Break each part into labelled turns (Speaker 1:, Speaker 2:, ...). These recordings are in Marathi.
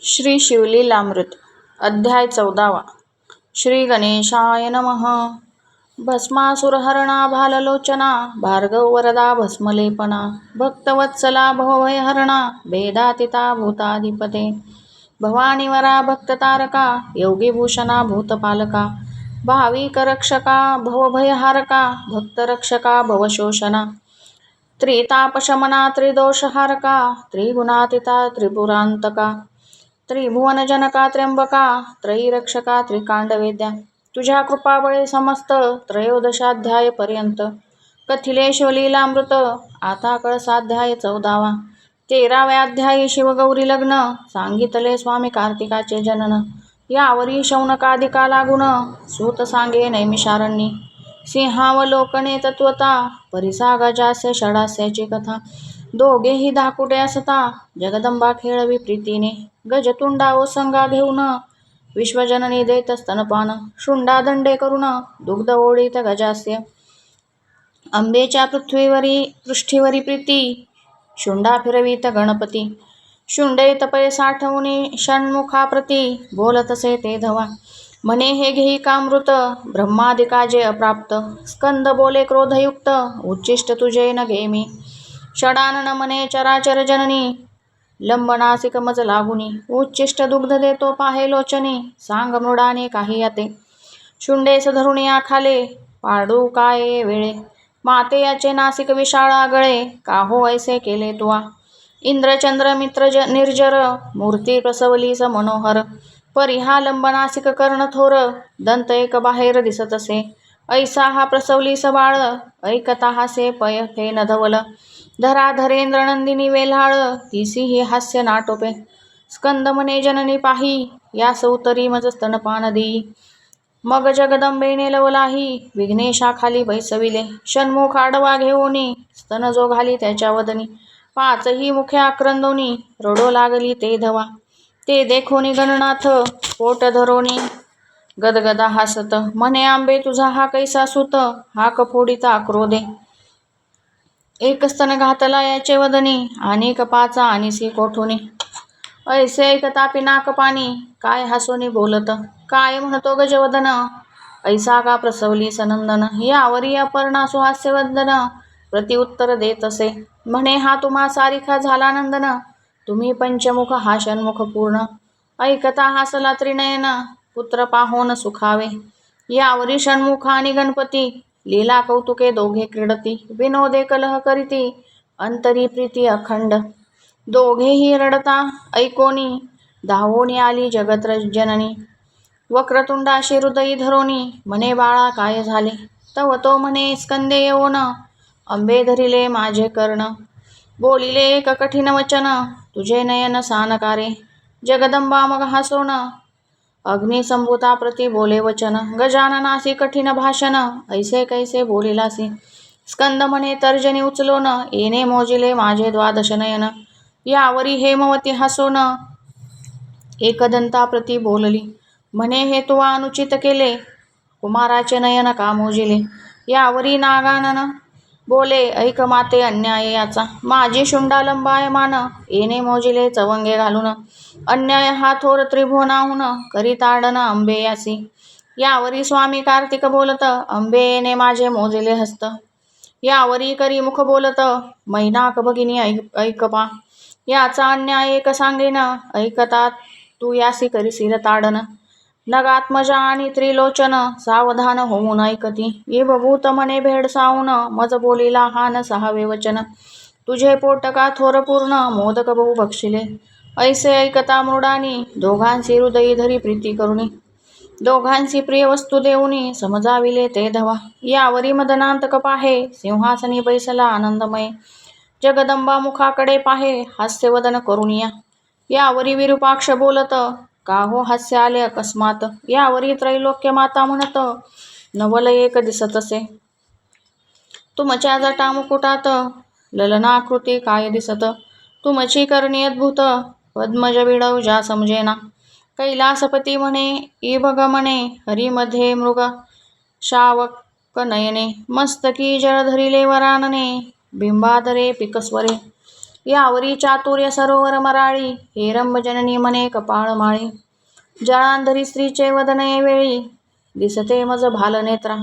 Speaker 1: श्री शिवलीलामृत अध्याय 14. श्री गणेशाय नमः. भस्मासुरहरणा भाललोचना भार्गव वरदा भस्मलेपना भक्तवत्सला भवभयहरणा भेदातिता भूताधिपते भवानीवरा भक्ततारका योगीभूषणा भूतपालका भाविकरक्षका भवभयहारका भक्तरक्षका भवशोषणा त्रितापशमना त्रिदोषहारका त्रिगुणातीता त्रिपुरांतका त्रिभुवनजनका त्र्यंबका त्रयीरक्षका त्रिकांडवेद्या तुझ्या कृपाबळे समस्त त्रयोदशाध्याय पर्यंत कथिले शिवलीलामृत. आता कळसाध्याय 14. 13व्या अध्यायी शिवगौरी लग्न सांगितले स्वामी कार्तिकाचे जनन. यावरी शौनकादिका लागून सूत सांगे नैमिषारण्ये सिंहावलोकने तत्वता परिसा गजास्य षडास्याची कथा. दोघेही धाकुटे असता जगदंबा खेळवी प्रीतीने गजतुंडा ओसंगा घेऊन विश्वजननी देत स्तनपान शुंडा दंडे करून दुग्ध ओढीत गजास्य अंबेच्या पृष्ठीवरी प्रीती शुंडा फिरवीत गणपती शुंडे तपय साठवणी षण्मुखाप्रती बोलतसे ते धवा म्हणे हे घेई कामृत ब्रह्मादिकाजे अप्राप्त स्कंद बोले क्रोधयुक्त उच्चिष्ट तुझे न घे मी षडानन म्हणे चराचर जननी लंबनासिक मज लागुनी उच्चिष्ट दुग्ध देतो पाहे लोचनी सांग मृडाने काही याते शुंडेस धरुणी आखाले पाडू काय वेळे माते याचे नासिक विशाळ आगळे काहो ऐसे केले तुआ इंद्रचंद्र मित्र निर्जर मूर्ती प्रसवलीस मनोहर परिहा लंबनासिक कर्ण थोर दंत एक बाहेर दिसत असे ऐसा हा प्रसवलीस बाळ ऐकता हासे पय हे नधवल धरा धरेंद्र नंदिनी वेल्हाळ तिसी ही हास्य नाटोपे स्कंद म्हणे जननी पाही या सौतरी मज स्तनपान देई मग जगदंबेने लवलाही विघ्नेशा खाली बैसविले षण्मुख आडवा घेऊनी स्तन जो घाली त्याच्या वदनी पाचही मुखे आक्रंदोनी रडो लागली ते धवा ते देखोनी गणनाथ पोट धरोनी गदगदा हासत म्हणे आंबे तुझा हा कैसा सुत हा कफोडीचा क्रोधे एक स्तन घातला याचे वदनी आणि पाचा आणिसी कोठोनी ऐसे ऐकता पिनाक पाणी काय हसोनी बोलत काय म्हणतो गजवदन ऐसा का प्रसवली सनंदन यावरी अपर्णा सुहास्यवंदन प्रतिउत्तर देत असे म्हणे हा तुम्हा सारिखा झाला नंदन तुम्ही पंचमुख हा षण्मुख पूर्ण ऐकता हासला त्रिनयन पुत्र पाहोन सुखावे यावरी षण्मुख आणि गणपती लीला कौतुके दोघे क्रीडती विनोदे कलह करीती अंतरी प्रीती अखंड दोघेही रडता ऐकोनी धावोनी आली जगत जननी वक्रतुंडाशी हृदयी धरोनी म्हणे बाळा काय झाले तव तो म्हणे स्कंदे येऊन अंबे धरिले माझे कर्ण बोलिले एक कठीण वचन तुझे नयन सानकारे जगदंबा मग हासोन अग्निसंभूता प्रती बोले वचन गजाननासी कठीण भाषण ऐसे कैसे बोलिलासी स्कंद म्हणे तर्जनी उचलोन येणे मोजिले माझे द्वादश नयन यावरी हेमवती हसोन एकदंता प्रती बोलली म्हणे हे तुवा अनुचित केले कुमाराचे नयन का मोजिले यावरी नागानन बोले ऐक माते अन्याय याचा माझी शुंडा लंबायमान येणे मोजिले चवंगे घालून अन्याय हा थोर त्रिभुवनाहून करीताडन अंबे यासी यावरी स्वामी कार्तिक बोलत अंबे येणे माझे मोजिले हस्त यावरी करी मुख बोलत मैनाक भगिनी ऐकपा याचा अन्याय एक सांगेन ऐकता तू यासी करीसील ताडन नगात्मजा आणि त्रिलोचन सावधान होऊन ऐकती विभभूत म्हणे भेडसावून मज बोलिला हा न सहावे वचन तुझे पोट का थोर पूर्ण मोदक बहु बक्षिले ऐसे ऐकता मृडानी दोघांसी हृदयी धरी प्रीती करुणी दोघांसी प्रिय वस्तू देऊनी समजाविले ते धवा यावरी मदनांतक पाहे सिंहासनी बैसला आनंदमय जगदंबा मुखाकडे पाहे हास्यवदन करुनिया यावरी विरूपाक्ष बोलत काहो हास्य आले अकस्मात यावरी त्रैलोक्य माता म्हणत नवल एक दिसत असे तुमच्या जटा मुकुटात ललनाकृती काय दिसत तुमची करणी अद्भुत पद्मज विडव ज्या समजेना कैलासपती म्हणे इभग म्हणे हरिमध्ये मृग शावक नयने मस्तकी जळ धरिले वरानने बिंबाधरे पिकस्वरे यावरी चातुर्य सरोवर मराळी, हेरंब जननी मने कपाळ माळी. जळांधरी स्त्रीचे वदनये वेळी, दिसते मज भाल नेत्रा.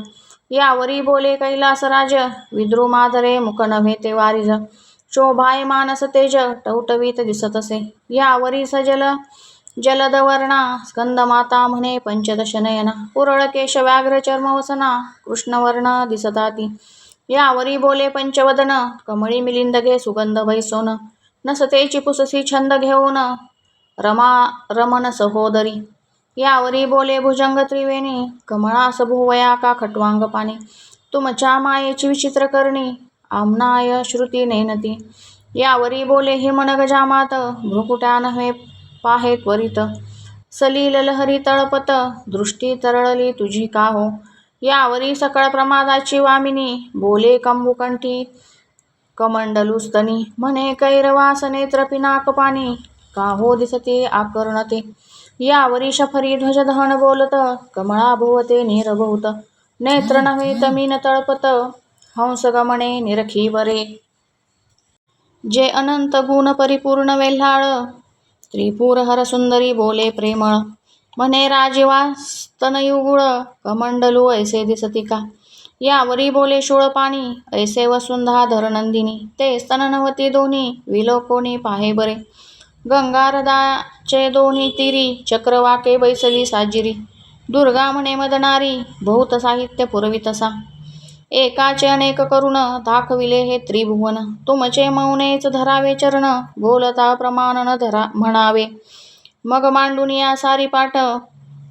Speaker 1: यावरी बोले कैलासराज, विद्रुमाधरे मुख नव्हे ते वारिज. शोभाय मानस तेज, टवटवीत दिसतसे. यावरी सजल जलदवर्णा, स्कंदमाता म्हणे पंचदश नयना. पुरळ केश व्याघ्र चर्मवसना, कृष्णवर्ण दिसताती. यावरी बोले पंचवदन, कमळी मिलिंद घे सुगंध बैसोन. नसतेची पुससी छंद घेऊन, रमन सहोदरी. यावरी बोले भुजंग त्रिवेणी, कमळास भुवया का खट्वांग पाणी. तुमच्या मायेची विचित्र करणी, आमनाय श्रुती नेनती. यावरी बोले हिमन गजामात, भ्रुकुट्या नव्हे पाहे त्वरित. सलील लहरी तळपत, दृष्टी तरळली तुझी का हो. यावरी सकळ प्रमादाची वामिनी, बोले कंबुकंठी कमंडलुस्तनी. म्हणे कैरवास नेत्र पिनाकपाणी, का हो दिसते आकर्णते. यावरी शफरी ध्वजदहन बोलत, कमळा भोवते नीरभूत. नेत्र नव्हे तमीन तळपत, हंस गमने निरखी बरे. जे अनंत गुण परिपूर्ण वेल्हाळ, त्रिपुर हर सुंदरी बोले प्रेमळ. म्हणे राजीवा स्तनयुगुळ, कमंडलू ऐसे दिसती का. यावरी बोले शूळपाणी, ऐसे वसुंधाधर नंदिनी. ते स्तन नव्हती दोन्ही, विलोकोनी पाहे बरे. गंगारदाचे दोन्ही तीरी, चक्रवाके बैसली साजिरी. दुर्गा म्हणे मदनारी, बहुत साहित्य पुरवितसा. एकाचे अनेक करुण, दाखविले हे त्रिभुवन. तुमचे मौनेच धरावे चरण, बोलता प्रमाण न धरा म्हणावे. मग मांडून या सारी पाठ,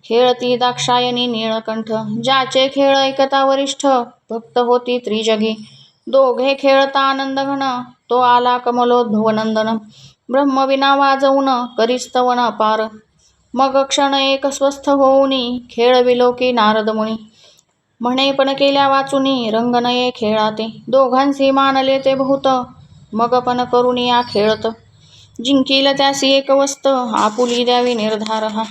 Speaker 1: खेळती दाक्षायणी नीळकंठ. ज्याचे खेळ ऐकता वरिष्ठ, भक्त होती त्रिजगी. दोघे खेळता आनंद घन, तो आला कमलोद्भव नंदन. ब्रह्मविना वाजवून, करिस्तवन अपार. मग क्षण एक स्वस्थ होऊनी, खेळविलो की नारद मुनी. म्हणे पण केल्या वाचुनी, रंग नये खेळाते. दोघांसी मानले ते बहुत, मग पण करुनिया खेळत. जिंकील त्यासी एक वस्त, आपुली द्यावी निर्धार हा.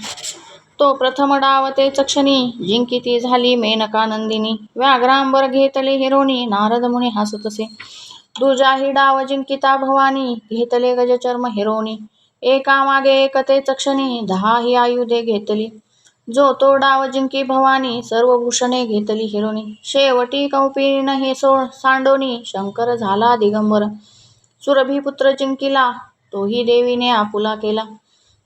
Speaker 1: तो प्रथम डाव तेच क्षणी, जिंकिती झाली मेनका नंदिनी. व्याघ्रांबर घेतले हिरोणी, नारद मुनी हसतसे. दुजाही डाव जिंकिता भवानी, घेतले गजचर्म हिरोणी. एका मागे एक तेच क्षणी, 10 ही आयुधे घेतली. जो तो डाव जिंकी भवानी, सर्व भूषणे घेतली हिरोणी. शेवटी कौपिन हे सांडोनी, शंकर झाला दिगंबर. सुरभिपुत्र जिंकिला, तोही देवीने आपुला केला.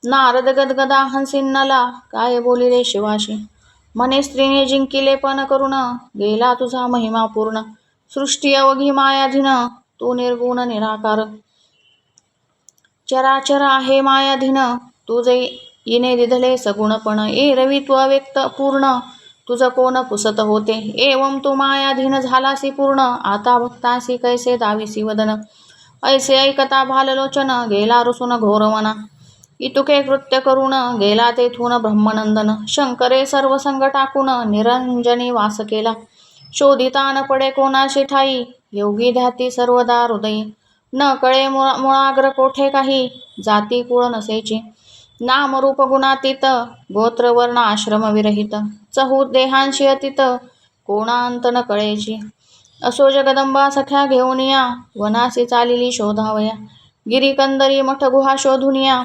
Speaker 1: नारद गदगदा हंसिन्नला, काय बोलिले शिवाशी. म्हणे स्त्रीने जिंकिले पण करुण, गेला तुझा महिमा पूर्ण. सृष्टी अवघी मायाधीन, तू निर्गुण निराकार. चराचर आहे मायाधीन, तुझे इने दिधले सगुणपण. एरवी तू अव्यक्त पूर्ण, तुझ कोण पुसत होते. एवं तू मायाधीन झालासी पूर्ण, आता भक्तांसी कैसे दाविसी वदन. ऐसे ऐकता भाललोचन, गेला रुसून घोरवना. इतुके कृत्य करून, गेला तेथून ब्रह्मनंदन. शंकरे सर्व संग टाकून, निरंजनी वास केला. शोधिता न पडे कोणाशी ठाई, योगी ध्याती सर्वदा हृदयी. न कळे मुळाग्र कोठे काही, जाती कुळ नसेची. नामरूप गुणातीत, गोत्र वर्ण आश्रम विरहित. चहू देहांशी अतीत, कोणांत न कळेची. असो जगदंबा सख्या घेऊन या, वनासी चालिली शोधावया. गिरीकंदरी मठ गुहा शोधुनिया,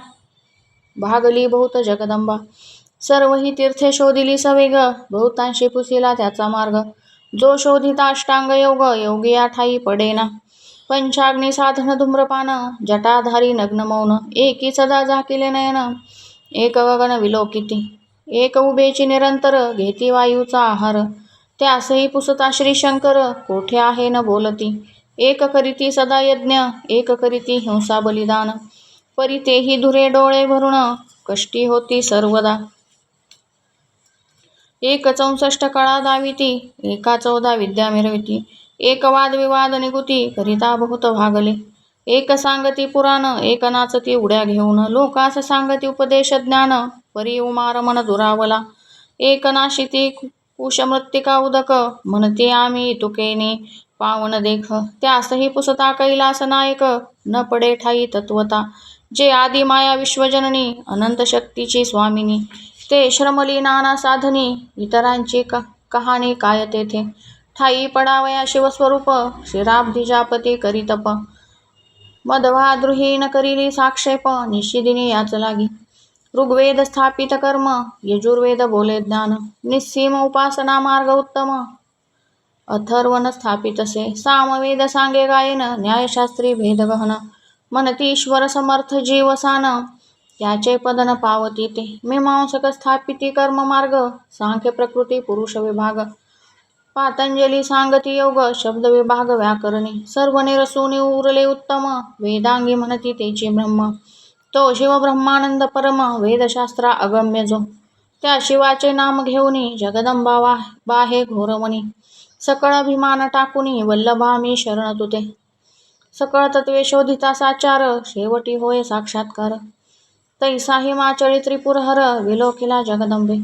Speaker 1: भागली बहुत जगदंबा. सर्व ही तीर्थे शोधिली सवेग, बहुतांशी पुसिला त्याचा मार्ग. जो शोधिता अष्टांग योग, योगिया ठाई पडेना. पंचाग्नी साधन धूम्रपान, जटाधारी नग्न मौन. एकी सदा झाकिले नयन, एक गगन विलोकिती. एक उभेची निरंतर, घेती वायूचा आहार. त्यासही पुसता श्रीशंकर, कोठे आहे न बोलती. एक करीती सदा यज्ञ, एक करीती हिंसा बलिदान. परी तेही धुरे डोळे भरून, कष्टी होती सर्वदा. एक 64 कळा दाविती, एका 14 विद्या मिरविती. एक वादविवाद निगुती, करिता बहुत भागले. एक सांगती पुराण, एक नाचती उड्या घेऊन. लोकास सांगती उपदेश ज्ञान, परी उमारमन दुरावला. एक नाशिती कुशमृत्तिका उदक, म्हणती आम्ही तुकेने पावन देख. त्यासही पुसता कैलास नायक, न पडे ठाई तत्वता. जे आदि माया विश्वजननी, अनंत शक्तीची स्वामिनी. ते श्रमली नाना साधनी, इतरांची कहाणी काय तेथे. ठाई पडावया शिवस्वरूप, शिराब्धी जापती करी तप. मदवाद्रुहीन करिली साक्षेप निशिदिनी याच लागी. ऋग्वेद स्थापित कर्म यजुर्वेद बोले ज्ञान. निस्सीम उपासना मार्ग उत्तम अथर्वण स्थापितसे. सामवेद सांगे गायन न्यायशास्त्री भेद गहन. म्हणतीश्वर समर्थ जीवसान त्याचे पदन पावती ते. मीमांसक स्थापिती कर्म मार्ग सांख्य प्रकृती पुरुष विभाग. पातंजली सांगती योग शब्द विभाग व्याकरणी. सर्व निरसूनी उरले उत्तम वेदांगी म्हणती तेची ब्रह्म. तो शिव ब्रह्मानंद परम वेदशास्त्रा अगम्य जो. त्या शिवाचे नाम घेऊनी जगदंबा बाहे घोरवणी. सकळ अभिमान टाकुनी वल्लभा मी शरण तुते. सकळ तत्वे शोधिता साचार शेवटी होय साक्षात्कार. तैसा हिमाचळी त्रिपुरहर विलोकिला जगदंबे.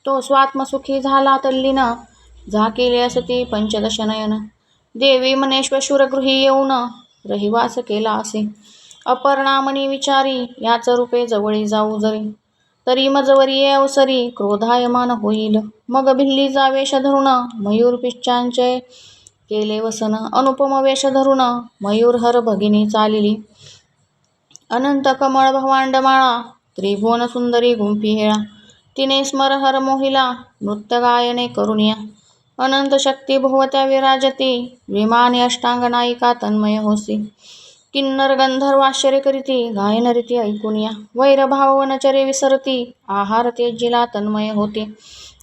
Speaker 1: तो स्वात्मसुखी झाला तल्लीन झाकिले असती पंचदश नयन. देवी मनेश्वर गृही येऊन रहिवास केला असे. अपर्णामणी विचारी याच रूपे जवळी जाऊ जरी. तरी मजवरी ये अवसरी क्रोधायमान होईल. मग भिल्लीचा वेश धरून मयूर पिच्चांचे केले वसन. अनुपम वेश धरून मयूरहर भगिनी चालिली. अनंत कमळ भवांड माळा त्रिभुवन सुंदरी गुंफी हेळा. तिने स्मरहर मोहिला नृत्य गायने करुनिया. अनंत शक्ती भोवत्या विराजती विमानी अष्टांग नायिका तन्मय होसी. किन्नर गंधर्व आश्चर्य करीती गायन रीती ऐकुनिया. वैरभाव वनचरे विसरती आहार तेजीला तन्मय होते.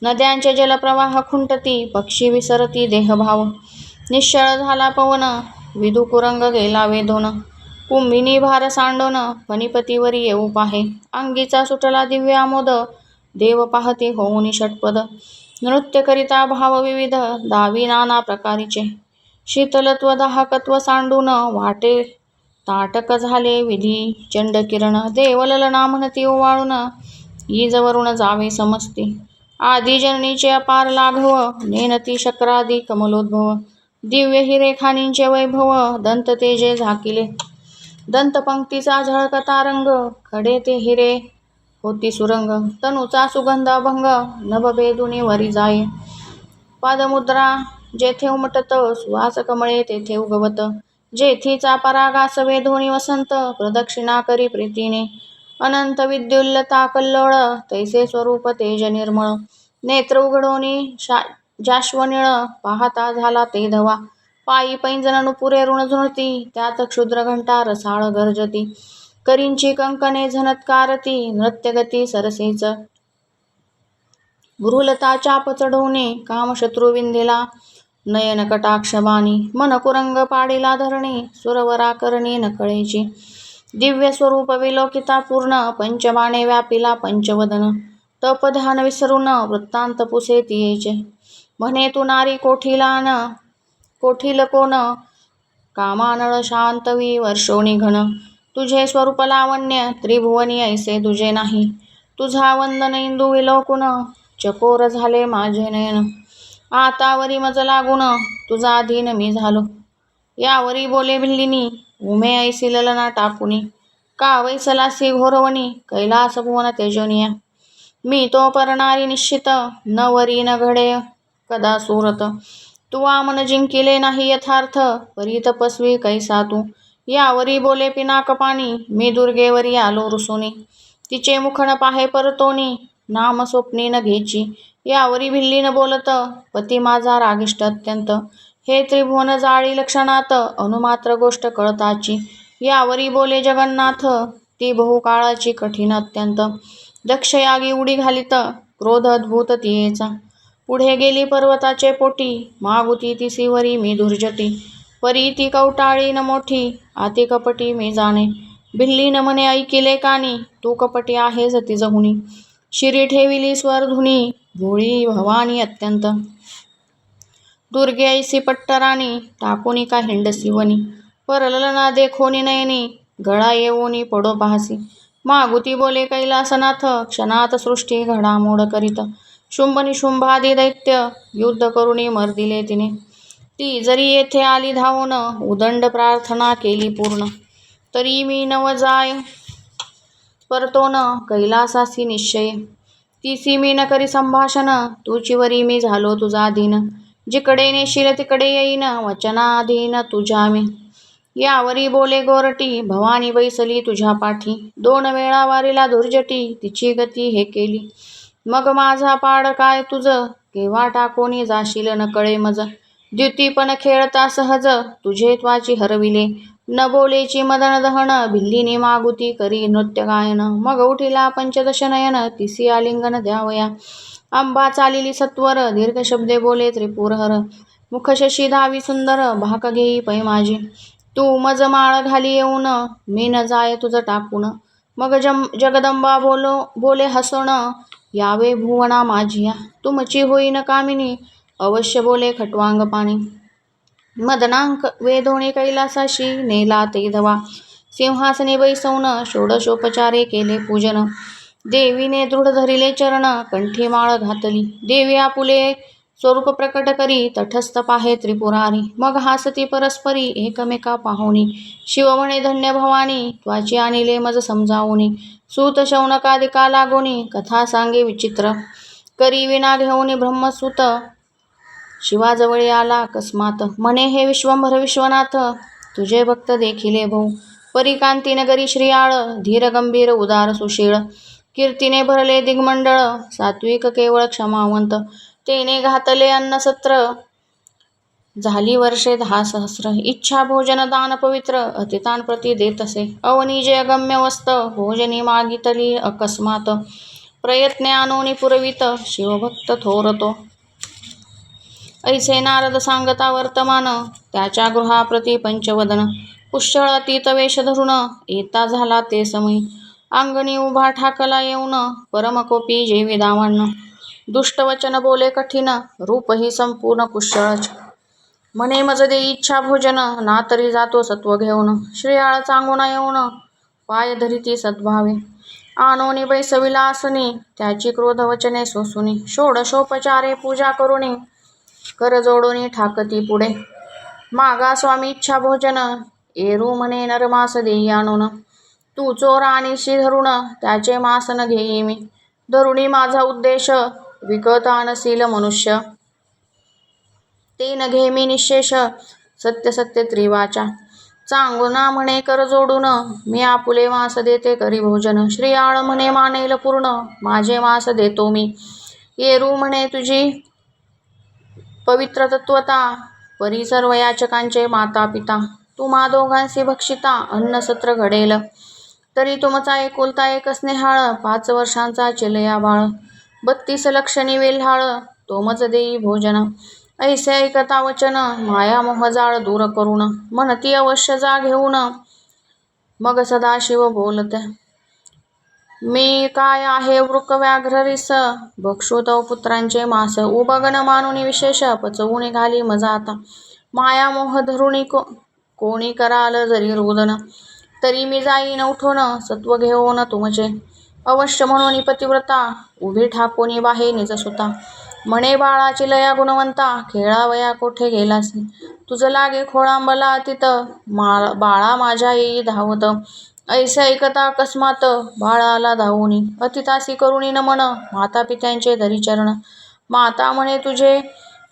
Speaker 1: नद्यांचे जलप्रवाह खुंटती पक्षी विसरती देहभाव. निश्चळ झाला पवन विदुकुरंग गेला वेधोन. कुंभिनी भार सांडोन फणिपतीवरी येऊ पाहे. अंगीचा सुटला दिव्य आमोद देव पाहते होऊनी षटपद. नृत्य करिता भाव विविध दावी नाना प्रकारीचे. शीतलत्व दाहकत्व सांडून वाटे ताटक झाले विधी चंडकिरण. देवललना म्हणती ओवाळून ईजवरून जावे समजती. आदी जननीचे अपार लाघव नेनती शक्रादी कमलोद्भव. दिव्य हिरे खानींचे वैभव दंत तेजे झाकिले. दंतपंक्तीचा झळकता रंग खडे ते हिरे होती सुरंग. तनुचा सुगंध अभंग नभभेदुनी वरी जाये. पादमुद्रा जेथे उमटत सुवास कमळे तेथे उगवत. जेथीचा परागास वेधोनी वसंत प्रदक्षिणा करी प्रीतीने. अनंत विद्युल्लता कल्लोळ तैसे स्वरूप तेज निर्मळ. नेत्र उघडोनी जाश्वनिळ पाहता झाला ते धवा. पायी पैंजण नुपुरे ऋणझुणती त्यात क्षुद्र घंटा रसाळ गर्जती. करींची कंकणे झनत्कारती नृत्यगती सरसेच. भ्रुलता चाप चढवणे कामशत्रू विंध्येला नयन कटाक्ष बाणी. मन कुरंग पाडीला धरणे सुरवरा करणी नकळेची. दिव्य स्वरूप विलोकिता पूर्ण पंचबाणे व्यापिला पंचवदन. तप ध्यान विसरून वृत्तांत पुसे तियेचे. म्हणे तू नारी कोठील कोण कामानळ शांतवी वर्षोणी घन. तुझे स्वरूप लावण्य त्रिभुवनी ऐसे तुझे नाही. तुझा वंदन इंदू विलोकुन चकोर झाले माझे नयन. आतावरी मज लागून तुझा अधीन मी झालो. यावरी बोले भिल्लिनी उमे ऐसी ललना टाकुनी. का वैसलासी घोरवणी कैलास भुवन तेजोनिया. मी तो परणारी निश्चित न वरी न घडे कदा सुरत. तू वामन जिंकिले नाही यथार्थ परी तपस्वी कैसा तू. यावरी बोले पिनाक पाणी मी दुर्गेवरी आलो रुसोनी. तिचे मुखण पाहे परतोनी नाम स्वप्नी न घेची. यावरी भिल्लीन बोलत पती माझा रागिष्ट अत्यंत. हे त्रिभुवन जाळी लक्षणात अनुमात्र गोष्ट कळताची. यावरी बोले जगन्नाथ ती बहुकाळाची कठीण अत्यंत. दक्षयागी उडी घालित क्रोध अद्भुत तियेचा. पुढे गेली पर्वताचे पोटी मागुती तिसीवरी मी दुर्जटी. परी ती कवटाळी न मोठी आती कपटी मी जाणे. भिल्लीन म्हणे ऐकिले कानी तू कपटी आहेस तिजहुनी. शिरी ठेविली स्वरधुनी भोळी भवानी अत्यंत. दुर्गे ऐसी पट्टराणी टाकुनी का हिंडसी वनी. परललना देखोनी नयनी गळा येऊनी पडो पाहसी. मागुती बोले कैलासनाथ क्षणात सृष्टी घडामोड करीत. शुंभ निशुंभादी दैत्य युद्ध करुणी मर्दिले तिने. ती जरी येथे आली धावून उदंड प्रार्थना केली पूर्ण. तरी मी नव जाय परतोन कैलासासी निश्चय. तिसी मी न करी संभाषण तुचीवरी मी झालो तुझा अधीन. जिकडे नेशील तिकडे येईन वचनाधीन तुझ्या मी. यावरी बोले गोरटी, भवानी बैसली तुझ्या पाठी. 2 वेळा वारीला दुर्जटी, तिची गती हे केली. मग माझा पाड काय तुझ, केव्हा टाकोनी जाशील न कळे मज. द्युती पण खेळता सहज, तुझे त्वाची हरविले. न बोलेची मदन दहन, भिल्लीनी मागुती करी नृत्य गायन. मग उठिला पंचदश नयन, तिसी आलिंगन द्यावया. आंबा चालिली सत्वर, दीर्घ शब्दे बोले त्रिपुरहर. मुख शशी धावी सुंदर, भाक घेई पै माझी. तू मज माळ घाली येऊन, मी न जाय तुझ टाकून. मग जगदंबा बोले हसोण, यावे भुवना माझिया. तुमची होईन कामिनी, अवश्य बोले खट्वांग पाणी. मदनांक वेधोणी कैलासाशी, नेला ते धवा. सिंहासनी बैसवून, षोडशोपचारे केले पूजन. देवीने दृढ धरिले चरण, कंठी माळ घातली. देवी आपुले स्वरूप प्रकट करी, तटस्थ पाहे त्रिपुरारी. मग हासती परस्परी, एकमेका पाहुनी. शिव म्हणे धन्य भवानी, त्वाची आणिले मज समजावूनी. सूत शौनकादिका लागोनी, कथा सांगे विचित्र. करी विना घेऊनी ब्रह्मसूत, शिवाजवळी आला अकस्मात. म्हणे हे विश्वंभर विश्वनाथ, तुझे भक्त देखिले भाऊ. परिकांती नगरी श्रीयाळ, धीर गंभीर उदार सुशीळ. कीर्तीने भरले दिग्मंडळ, सात्विक केवळ क्षमावंत. तेने घातले अन्नसत्र, झाली वर्षे 10 सहस्र. इच्छा भोजन दान पवित्र, अतितांप्रती देतसे. अवनिजे अगम्य वस्त, भोजनी मागितली अकस्मात. प्रयत्ने आणोनी पुरवित, शिवभक्त थोरतो. ऐसे नारद सांगता वर्तमान, त्याच्या गृहाप्रती पंचवदन. पुष्कळ अतीत वेश धरून, येता झाला ते समयी. अंगणी उभा ठाकला येऊन, परमकोपी जेवी दावांना. दुष्ट वचन बोले कठीण, रूपही संपूर्ण कुशळच. म्हणे मज दे इच्छा भोजन, ना तरी जातो सत्व घेऊन. श्रीयाळ चांगून येऊन, पाय धरिती सद्भावे. आणोनी बैसविला आसनी, त्याची क्रोध वचने सोसुनी. षोडशोपचारे पूजा करुनी, कर जोडूनी ठाकती पुढे. मागा स्वामी इच्छा भोजन, एरू म्हणे नरमास देई आणून. तू चोर आणीशी धरून, त्याचे मास न घेई मी. धरुणी माझा उद्देश, विकत आणसील मनुष्य. ते न घे मी निशेष, सत्य सत्य त्रिवाचा. चांगुना म्हणे कर जोडून, मी आपुले मास देते करी भोजन. श्रीयाळ म्हणे मानेल पूर्ण, माझे मास देतो मी. येरू म्हणे तुझी पवित्र तत्वता, परी सर्व याचकांचे माता पिता. तुम्हा दोघांसी भक्षिता, अन्नसत्र घडेल. तरी तुमचा एकुलता एक स्नेहाळ, 5 वर्षांचा चिलया बाळ. 32 लक्षणी वेल्हाळ, तोमच देई भोजन. ऐसे ऐकता वचन, माया मोह जाळ दूर करून. म्हणती अवश्य जा घेऊन, मग सदाशिव बोलत. मी काय आहे वृक व्याघ्र रिस, भक्षू तव पुत्रांचे मास. उबगन मानुनी विशेष, पचवून घाली मज आता. माया मोह धरुणी कोणी कराल जरी रोदन. तरी मी जाईन उठून, सत्व घेऊन तुमचे. अवश्य म्हणून पतिव्रता, उभी ठाकोनी बाहे निज सुता. म्हणे बाळाची लया गुणवंता, खेळावया कोठे गेलासी. तुझ लागे खोळांबला अतीत, बाळा माझ्या येई धावत. ऐसे ऐकता अकस्मात, बाळ आला धावूनी. अतितासी करुणी नमन, माता पित्यांचे धरी चरण. माता म्हणे तुझे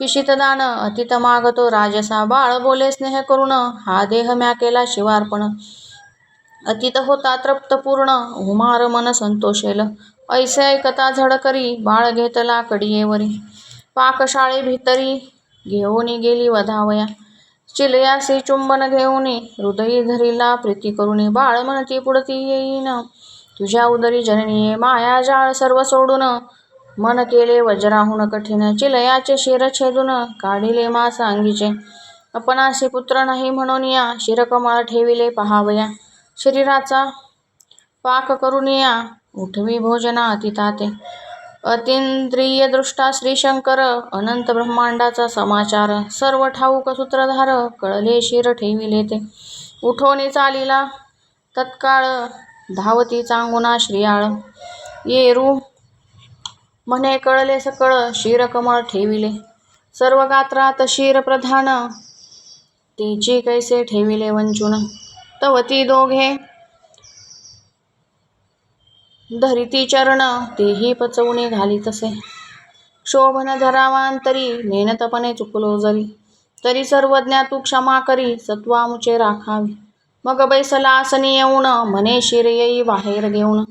Speaker 1: पिशित दान, अतीत मागतो राजसा. बाळ बोले स्नेह करून, हा देह म्या केला शिवार्पण. अतीत होता तृप्त पूर्ण, उमार मन संतोषेल. ऐसे ऐकता झड करी, बाळ घेतला कडीयेवरी. पाकशाळे भितरी घेऊनी गेली वधावया. चिलयासी चुंबन घेऊनी, हृदयी धरिला प्रीती करुणी. बाळ म्हणती पुढती येईन, तुझ्या उदरी जननीये. माया जाळ सर्व सोडून, मन केले वज्राहून कठीण. चिलयाचे शिर छेदून, काढिले मांस अंगीचे. अपनासी पुत्र नाही म्हणून या, शिरकमळ ठेविले पहावया. शरीराचा पाक करुनिया, उठवी भोजना अतिताते. अतींद्रिय दृष्टा श्रीशंकर, अनंत ब्रह्मांडाचा समाचार. सर्व ठाऊक सूत्रधार, कळले शिर ठेविले ते. उठोनी चालिला तत्काळ, धावती चांगुना श्रीयाळ. येरू म्हणे कळले सकळ, शिरकमळ ठेविले. सर्व गात्रात शिर प्रधान, तेची कैसे ठेविले वंचून. तवती दोघे धरिती चरण, तेही पचवूनी घाली तसे. शोभन धरावांतरी, नेनतपणे चुकलो जरी. तरी सर्वज्ञा तू क्षमा करी सत्वामुचे राखावी. मग बैसला आसनी येऊन म्हणे शिर येई बाहेर घेऊन.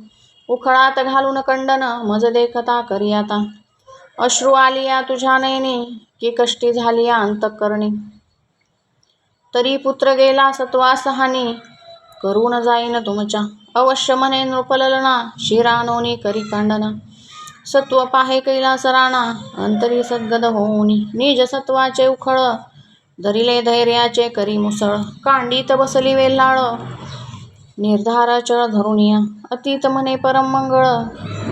Speaker 1: उखळात घालून कंडन मज देखता करी आता. अश्रू आलिया तुझ्या नयनी की कष्टी झालिया अंतःकरणी. तरी पुत्र गेला सत्वास हानी करून जाईन तुमच्या. अवश्य म्हणे नृपललना शिरानोनी करी खंडन. सत्व पाहे कैलास राणा अंतरी सद्गद होऊनी. निज सत्वाचे उखळ धरिले धैर्याचे करी मुसळ. कांडीत बसली वेल्हाळ निर्धार चळ धरुनिया. अतीत म्हणे परम मंगळ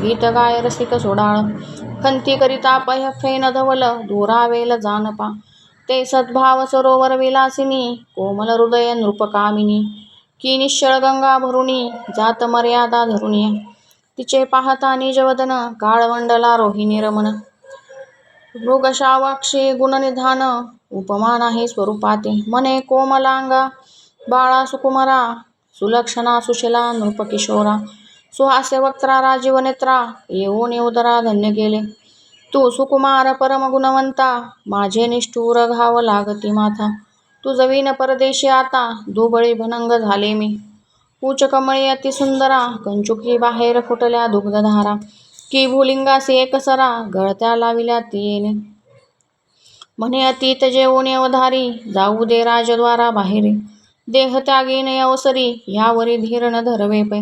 Speaker 1: गीत गाय रसिक सोडाळ. खंती करिता पह्य फैन धवल दुरावेल जानपा. ते सद्भाव सरोवर विलासिनी कोमल हृदय नृपकामिनी. की निश्चळ गंगा भरुनी जात मर्यादा धरुनिया. तिचे पाहता निजवदन काळवंडला रोहिणी रमन. मृगशावाक्षी गुणनिधान उपमा नाही स्वरूपाते. म्हणे कोमलांगा बाळा सुकुमारा सुलक्षणा सुशिला नृपकिशोरा. सुहास्य वक्त्रा राजीव नेत्रा येऊन उदरा धन्य केले. तू सुकुमार परम गुणवंता माझे निष्ठुर घाव लागती माथा. तुझ विण परदेशी आता दुबळी भनंग झाले मी. पूच कमळी अतिसुंदरा कंचुकी बाहेर फुटल्या दुग्धधारा. की भूलिंगासी एकसरा गळत्या लाविल्या तियेने. म्हणे अतीत जेवून अवधारी जाऊ दे राजद्वारा बाहेरी. देह त्यागीन अवसरी यावरी धीर न धरवे पै.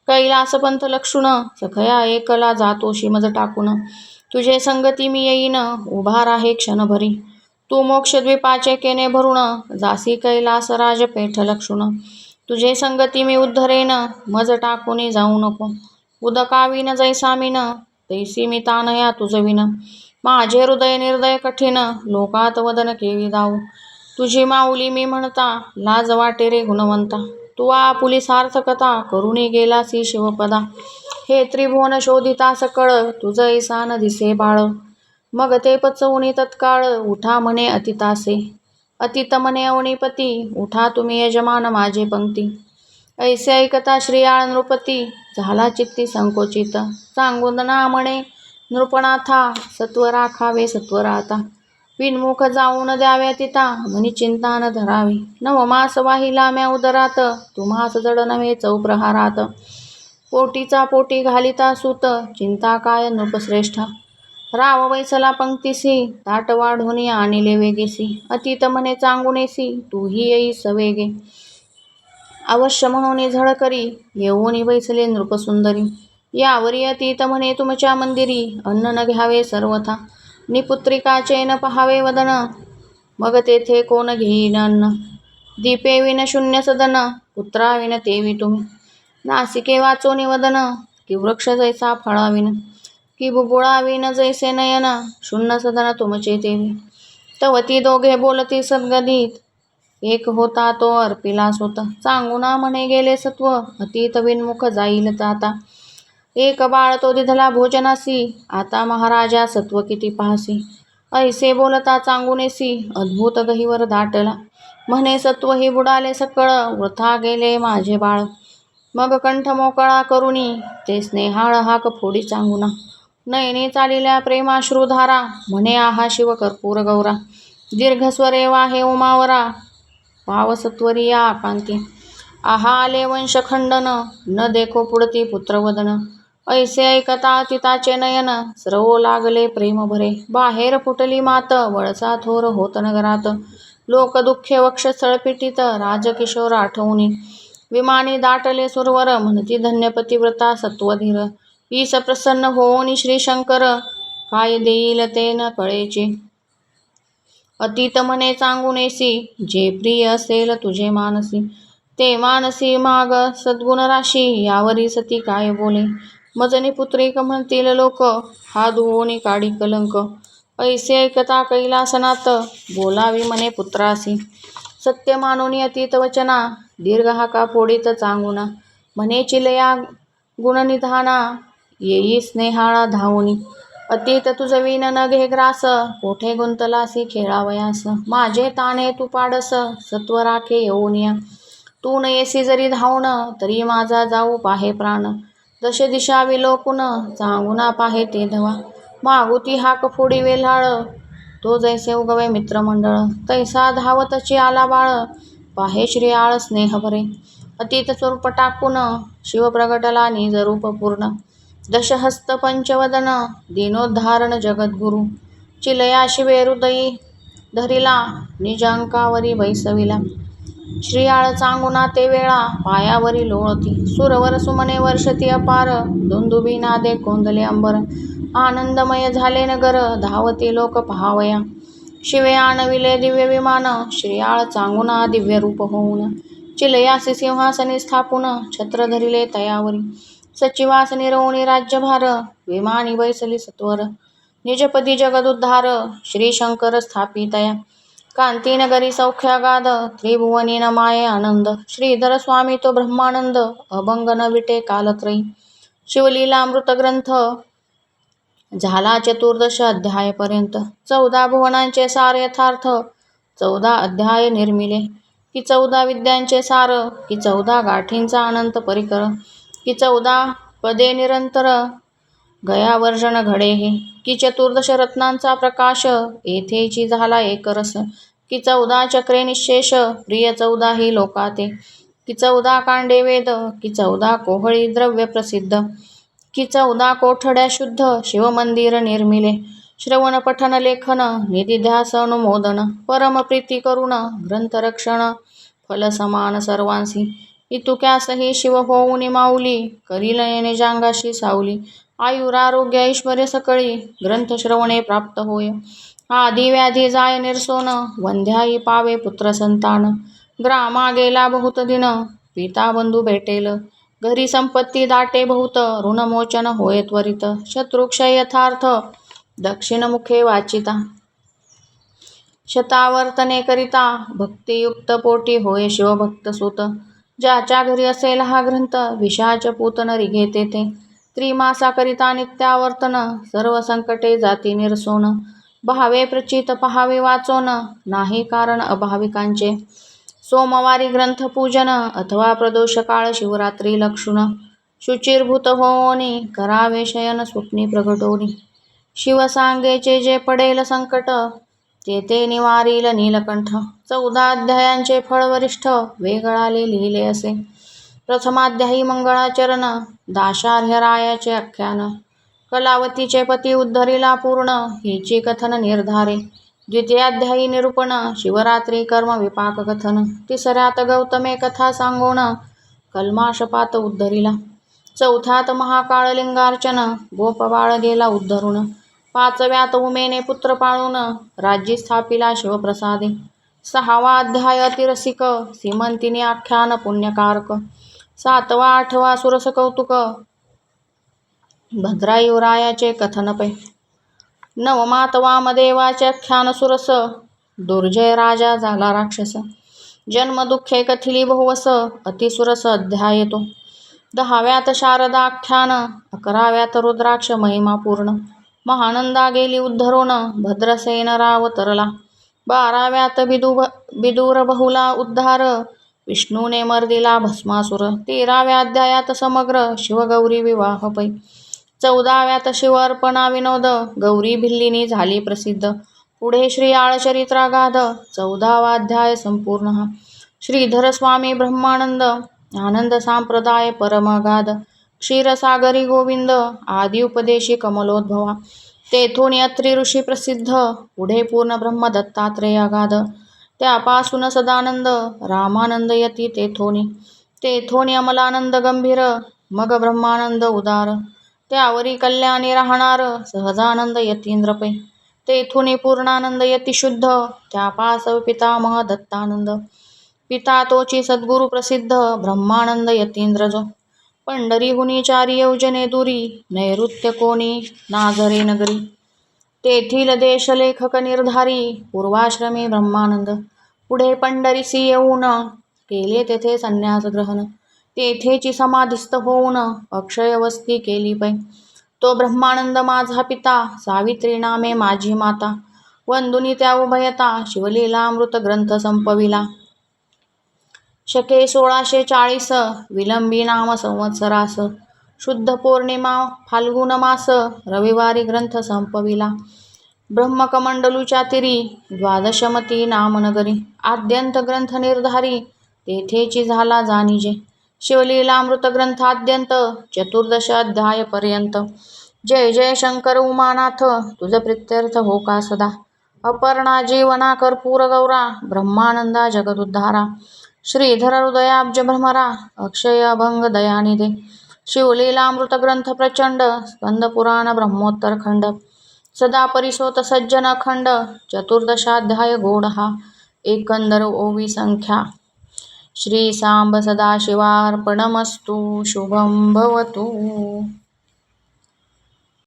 Speaker 1: कैलासपंथ लक्षुण सखया एकला जातोशी मज टाकून. तुझे संगती मी येईन उभा राहे क्षणभरी. तू मोक्षद्वीपाचे केने भरून जासी कैलास राजपेठ लक्षुण. तुझे संगती मी उद्धरेन मज टाकूनी जाऊ नको. उदकाविन जैसा मीन तैसी मी तानया तुझविन. माझे हृदय निर्दय कठीण लोकात वदन केवी दाऊ. तुझी माऊली मी म्हणता लाज वाटे रे गुणवंता. तू आपुली सार्थकता करुणी गेलासी शिवपदा. हे त्रिभुवन शोधिता सकळ तुझ ऐसान दिसे बाळ. मग ते पचवुनी तत्काळ उठा म्हणे अतितासे. अतित म्हणे अवनीपती उठा तुम्ही यजमान माझे पंक्ती. ऐसे ऐकता श्रीयाळ नृपती झाला चित्ती संकोचित. सांगून ना म्हणे नृपनाथा सत्व राखावे सत्वराता. विनमुख जाऊन द्यावे तिता म्हणी चिंता न धरावी. नवमास वाहिला म्या उदरात तुम्हास जड नव्हे चौप्रहारात. पोटीचा पोटी घालिता सूत चिंता काय नृपश्रेष्ठा. राव वैसला पंक्तीसी ताट वाढून आणिले वेगेसी. अतीत म्हणे चांगुनेसी तूही येई सवेगे. अवश्य म्हणून झळ करी येऊन बैसले नृपसुंदरी. यावरी अतीत म्हणे तुमच्या मंदिरी अन्न न घ्यावे सर्वथा. निपुत्रिकाचे न पहावे वदन मग तेथे कोण घेईन अन्न. दीपेविन शून्य सदन पुत्राविन तेवी तुम्ही. नासिके वाचोनी वदन की वृक्ष जैसा फळाविन. की बुबुळाविन जैसे नयन शून्य सदन तुमचे तेवी. तव ती दोघे बोलती सद्गदित एक होता तो अर्पिलास होता. सांगुना म्हणे गेले सत्व अतीत विनमुख जाईल जाता. एक बाळ तो दिधला भोजनासी आता महाराजा सत्व किती पाहसी. ऐसे बोलता चांगुनेसी अद्भुत गहिवर दाटला. म्हणे सत्व ही बुडाले सकळ वृथा गेले माझे बाळ. मग कंठ मोकळा करुणी ते स्नेहाळ हाक फोडी चांगुना. नयनी चालिल्या प्रेमाश्रुधारा म्हणे आहा शिव कर्पूर गौरा. दीर्घस्वरे वाहे उमावरा पावसत्वरी या आकांती. आहा आले वंशखंडन न देखो पुढती पुत्रवदन. ऐसे ऐकता अतिताचे नयन स्रवो लागले प्रेम भरे. बाहेर फुटली मात वळसा थोर होत नगरात. लोक दुःखे वक्ष सळपिटीत राजकिशोर आठवणी. विमानी दाटले सुरवर म्हणती धन्यपतिव्रता सत्वधीर. ईस प्रसन्न होऊन श्रीशंकर काय देईल ते न कळेचे. अतीत म्हणे चांगुनेसी जे प्रिय असेल तुझे मानसी. ते मानसी माग सद्गुण राशी यावरी सती काय बोले. मजनी पुत्रिक म्हणतील लोक हा धुवोनी काढी कलंक. ऐसे ऐकता कैलासनाथ बोलावी म्हणे पुत्रासी. सत्य मानोनी अतीत वचना दीर्घ हाका फोडीत चांगुना. म्हणे चिलया गुणनिधाना येई स्नेहाळा धावुनी. अतीत तुझविन न घे ग्रास कोठे गुंतलासी खेळावयास. माझे ताणे तू पाडस सत्व राखे येऊनिया. तू न येसी जरी धावून तरी माझा जाऊ पाहे प्राण. दश दिशा विलोकुन चांगुना पाहे ते धवा. मागुती हाक फोडी वेल्हाळ तो जैसे उगवे मित्रमंडळ, तैसा धावतची आला बाळ, पाहे श्री आळ स्नेह भरे. अतीत स्वरूप टाकून, शिव प्रगटला निज रूप पूर्ण. दशहस्त पंचवदन, दीनोद्धारण जगद्गुरु. चिलया शिवे हृदयी धरिला, निज अंकावरी बैसविला. श्रीयाळ चांगुना ते वेळा, पायावरी लोळती. सुरवर सुमने वर्षती अपार, दुंदुभी नादे कोंदले अंबर. आनंदमय झाले नगर, धावती लोक पहावया. शिवे आणविले दिव्य विमान, श्रीयाळ चांगुना दिव्य रूप होऊन. चिलयासी सिंहासनी स्थापून, छत्र धरिले तयावरी. सचिवासनी रोवणी राज्यभार, विमानी बैसली सत्वर. निजपदी जगदुद्धार, श्री शंकर स्थापितया. कांतीनगरी सौख्यागाध, त्रिभुवनी न माये आनंद. श्रीधर स्वामी तो ब्रह्मानंद, अभंग न विटे कालत्रयी. शिवलीलामृत ग्रंथ झाला चतुर्दश अध्यायपर्यंत. 14 भुवनांचे सार यथार्थ, 14 अध्याय निर्मिले. की 14 विद्यांचे सार, की 14 गाठींचा अनंत परिकर, की 14 पदे निरंतर गयावर्जन घडे हे. की 14 रत्नांचा प्रकाश, येथेची झाला एकरस. की 14 चक्रे निशेष, प्रिय 14 ही लोकाते. की 14 कांडे वेद, की 14 कोहळी द्रव्य प्रसिद्ध. की 14 कोठड्या शुद्ध, शिवमंदिर निर्मिले. श्रवण पठन लेखन, निधिध्यास अनुमोदन. परमप्रीती करुण, ग्रंथरक्षण फल समान सर्वांसी. इतुक्यासही शिव होऊनी माऊली, करील निजांगाशी सावली. आयुरारोग्य ऐश्वर्य सकळी, ग्रंथश्रवणे प्राप्त होय. आधी व्याधी जाय निरसोन, वंध्याई पावे पुत्र संतान. ग्रामा गेला बहुत दिन, पिता बंधू भेटेल. घरी संपत्ती दाटे बहुत, ऋणमोचन होय त्वरित. शत्रुक्षय यथार्थ, दक्षिणमुखे वाचिता. शतावर्तने करिता, भक्तियुक्त पोटी होय शिवभक्त सुत. ज्याच्या घरी असेल हा ग्रंथ, विषाच पूत नरी घेते ते. त्रिमासा करिता नित्यावर्तन, सर्व संकटे जाती निरसोन. भावे प्रचित पहावे वाचोन, नाही कारण अभाविकांचे. सोमवारी ग्रंथपूजन, अथवा प्रदोष काळ शिवरात्री लक्षुण. शुचिर्भूत होऊनी, करावे शयन स्वप्नी प्रगटोनी. शिव सांगेचे जे पडेल संकट, ते निवारील नीलकंठ. 14 अध्यायांचे फळ वरिष्ठ, वेगळाले लिहिले असे. प्रथमाध्यायी मंगळाचरण, दाशार्हरायाचे आख्यान. कलावतीचे पती उद्धरिला पूर्ण, हिची कथन निर्धारे. द्वितीयाध्यायी निरूपण, शिवरात्री कर्म विपाक कथन. तिसऱ्यात गौतमे कथा सांगोन, कल्माशपात उद्धरिला. चौथ्यात महाकाळ लिंगार्चन, गोपबाळ गेला उद्धरून. 5व्यात उमेने पुत्र पाळून, राज्य स्थापिला शिवप्रसादे. 6वा अध्याय अतिरसिक, सीमंतिनी आख्यान पुण्यकारक. 7वा 8वा सुरस कौतुक, भद्रायुरायाचे कथन पै. 9वात वामदेवाचे आख्यान सुरस, दुर्जय राजा झाला राक्षस. जन्मदुःखे कथिली बहुवस, अतिसुरस अध्याय तो. 10व्यात शारदा आख्यान, 11व्यात रुद्राक्ष महिमा पूर्ण. महानंदा गेली उद्धरून, भद्रसेन राव तरला. 12व्यात बिदूर बहुला उद्धार, विष्णूने मर्दिला भस्मासुर. 13व्या अध्यायात समग्र शिवगौरी विवाह पै. 14व्यात शिव अर्पणा विनोद, गौरी भिल्लिनी झाली प्रसिद्ध. पुढे श्री आळचरित्रागाध, 14वा अध्याय संपूर्ण हा. श्रीधर स्वामी ब्रह्मानंद, आनंद सांप्रदाय परमगाध. क्षीरसागरी गोविंद, आदि उपदेशी कमलोद्भवा. तेथून अत्रि ऋषी प्रसिद्ध, पुढे पूर्ण ब्रह्म दत्तात्रेय अगाध. त्यापासून सदानंद, रामानंद यती तेथोनी अमलानंद गंभीर, मग ब्रह्मानंद उदार. त्यावरी कल्याणी राहणार, सहजानंद यतींद्र पै. तेथुनी पूर्णानंद यती शुद्ध, त्यापासव पितामह दत्तानंद. पिता तोची सद्गुरु प्रसिद्ध, ब्रह्मानंद यतींद्र जो. पंढरीहुनी 4 योजने दुरी, नैऋत्य कोणी नाझरे नगरी. तेथील देशलेखक निर्धारी, पूर्वाश्रमी ब्रह्मानंद. पुढे पंढरीसी येऊन, केले तेथे संन्यास ग्रहण. तेथेची समाधिस्थ होऊन, अक्षयवस्ती केली पै. तो ब्रह्मानंद माझा पिता, सावित्री नामे माझी माता. वंदुनी त्या उभयता, शिवलीलामृत ग्रंथ संपविला. शके 1640, विलंबी नाम संवत्सरास. शुद्ध पौर्णिमा फाल्गुन मास, रविवारी ग्रंथ संपविला. ब्रह्मकमंडलूच्या तिरी द्वादशमती नामनगरी आद्यंत ग्रंथ निर्धारी तेथेची झाला जाणीजे. शिवलीलामृत ग्रंथाद्यंत 14 अध्यायपर्यंत. जय जय शंकर उमानाथ तुझ प्रित्यर्थ हो का सदा. अपर्णा जीवना कर्पूर गौरा ब्रह्मानंदा जगदुद्धारा. श्रीधर हृदयाब्ज भ्रमरा अक्षय अभंग दयानिधे. शिवलीलामृत ग्रंथ प्रचंड स्कंद पुराण ब्रह्मोत्तर खंड. सदा परिसोत सज्जन अखंड 14 गोड हा एकंदर ओवी संख्या. श्री सांब सदाशिवार्पणमस्तु. शुभं भवतु.